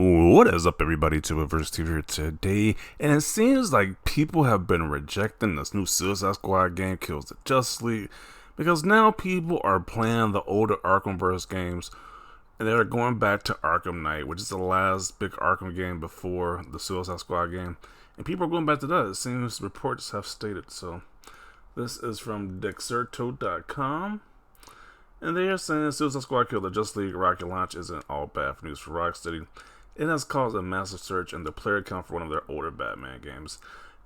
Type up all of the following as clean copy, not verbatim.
What is up, everybody? To Steve here today, and it seems like people have been rejecting this new Suicide Squad game, Kills the Justice League, because now people are playing the older Arkhamverse games, and they're going back to Arkham Knight, which is the last big Arkham game before the Suicide Squad game, and people are going back to that. It seems reports have stated so. This is from Dexerto.com. And they are saying Suicide Squad Kill the Justice League rocket launch isn't all bad news for Rocksteady. It has caused a massive surge in the player count for one of their older Batman games.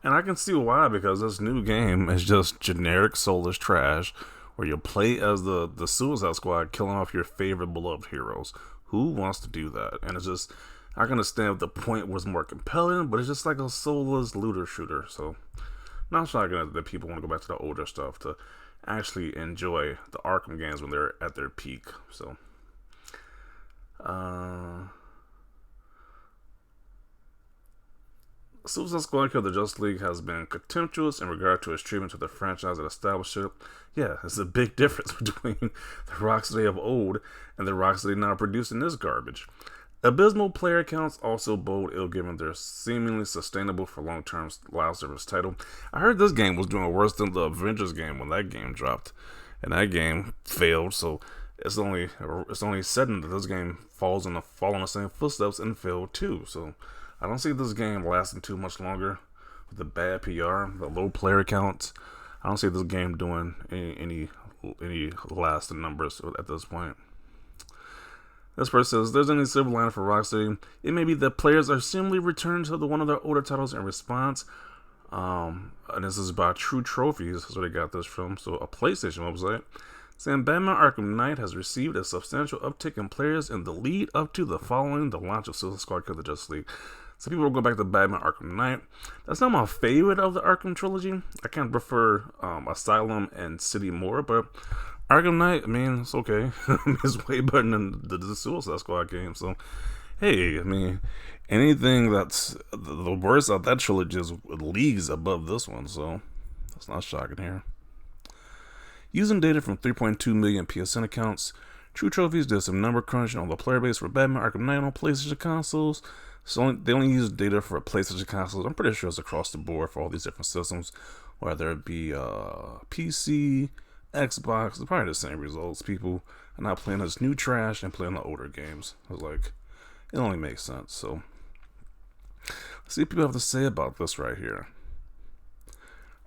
And I can see why, because this new game is just generic soulless trash where you play as the Suicide Squad killing off your favorite beloved heroes. Who wants to do that? And it's just, I can understand if the point was more compelling, but it's just like a soulless looter shooter. So, not shocking that people want to go back to the older stuff to actually enjoy the Arkham games when they're at their peak. So, Suicide Squad Kill the Justice League has been contemptuous in regard to its treatment to the franchise that established it. Yeah, there's a big difference between the Rocksteady of old and the Rocksteady now producing this garbage. Abysmal player counts also bode ill given their seemingly sustainable for long-term live service title. I heard this game was doing worse than the Avengers game when that game dropped, and that game failed. So it's only sudden that this game fall in the same footsteps and failed too. So I don't see this game lasting too much longer with the bad PR, the low player counts. I don't see this game doing any lasting numbers at this point. This person says, there's any silver lining for Rocksteady. It may be that players are seemingly returned to one of their older titles in response. And this is about True Trophies. That's where they got this from. So a PlayStation website saying Batman Arkham Knight has received a substantial uptick in players in the lead up to the launch of Suicide Squad Kill the Justice League. So people will go back to Batman Arkham Knight. That's not my favorite of the Arkham trilogy. I kind of prefer Asylum and City more, but Arkham Knight, I mean, it's okay. It's way better than the Suicide Squad game. So, hey, I mean, anything that's the worst of that trilogy is leagues above this one. So, that's not shocking here. Using data from 3.2 million PSN accounts, True Trophies did some number crunching on the player base for Batman Arkham Knight on PlayStation consoles. So they only use data for PlayStation consoles. I'm pretty sure it's across the board for all these different systems, whether it be PC, Xbox. It's probably the same results. People are not playing this new trash and playing the older games. I was like, it only makes sense. So, let's see what people have to say about this right here.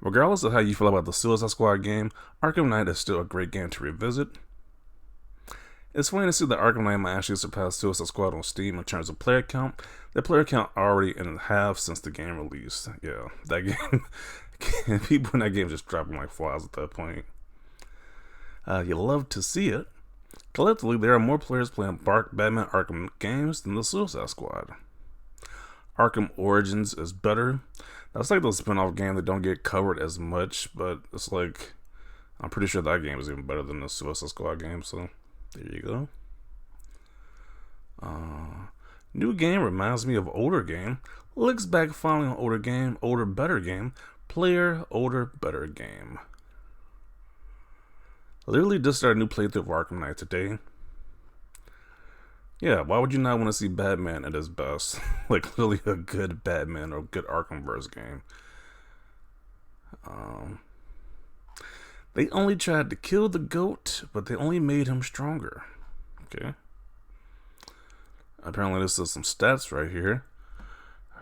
Regardless of how you feel about the Suicide Squad game, Arkham Knight is still a great game to revisit. It's funny to see that Arkham Knight might actually surpass Suicide Squad on Steam in terms of player count. The player count already in half since the game released. Yeah, that game, people in that game just dropping like flies at that point. You love to see it. Collectively, there are more players playing Batman Arkham games than the Suicide Squad. Arkham Origins is better. That's like the spin-off game that don't get covered as much, but it's like, I'm pretty sure that game is even better than the Suicide Squad game, so there you go. New game reminds me of older game. Looks back following older game, older better game. Player, older better game. Literally just started a new playthrough of Arkham Knight today. Yeah, why would you not want to see Batman at his best? Like, literally a good Batman or good Arkhamverse game. They only tried to kill the GOAT, but they only made him stronger. Okay. Apparently this is some stats right here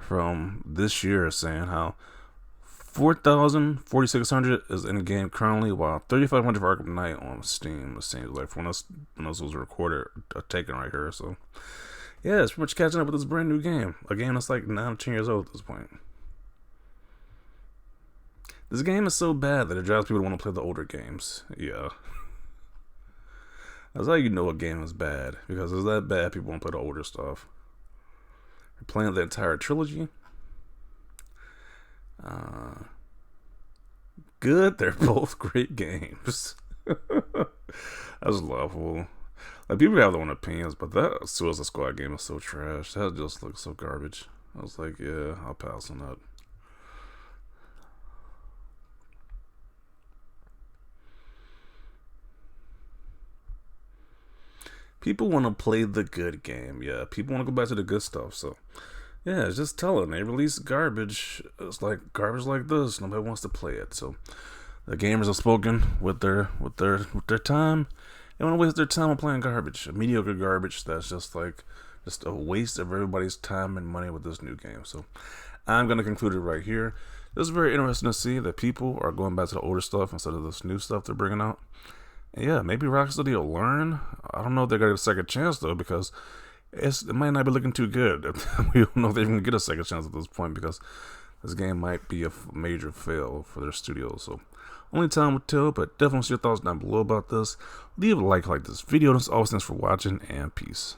from this year saying how 4,600 is in the game currently, while 3,500 for Arkham Knight on Steam. It seems like when this was recorded, taken right here. So, yeah, it's pretty much catching up with this brand new game. A game that's like 9 or 10 years old at this point. This game is so bad that it drives people to want to play the older games. Yeah. That's how you know a game is bad. Because it's that bad, people want to play the older stuff. You're playing the entire trilogy. Good, they're both great games. That's laughable. Like, people have their own opinions, but that Suicide Squad game is so trash. That just looks so garbage. I was like, yeah, I'll pass on that. people want to play the good game. Yeah, people want to go back to the good stuff. So yeah, just tell them they release garbage. It's like garbage like this. Nobody wants to play it. So the gamers have spoken with their time. They want to waste their time on playing garbage, mediocre garbage. That's just a waste of everybody's time and money with this new game. So I'm gonna conclude it right here. It's very interesting to see that people are going back to the older stuff instead of this new stuff they're bringing out. And yeah, maybe Rocksteady will learn. I don't know if they're gonna get a second chance though, because it might not be looking too good. We don't know if they're even gonna get a second chance at this point, because this game might be a major fail for their studios. So only time will tell, but definitely share your thoughts down below about this. Leave a like this video. As always, thanks for watching, and peace.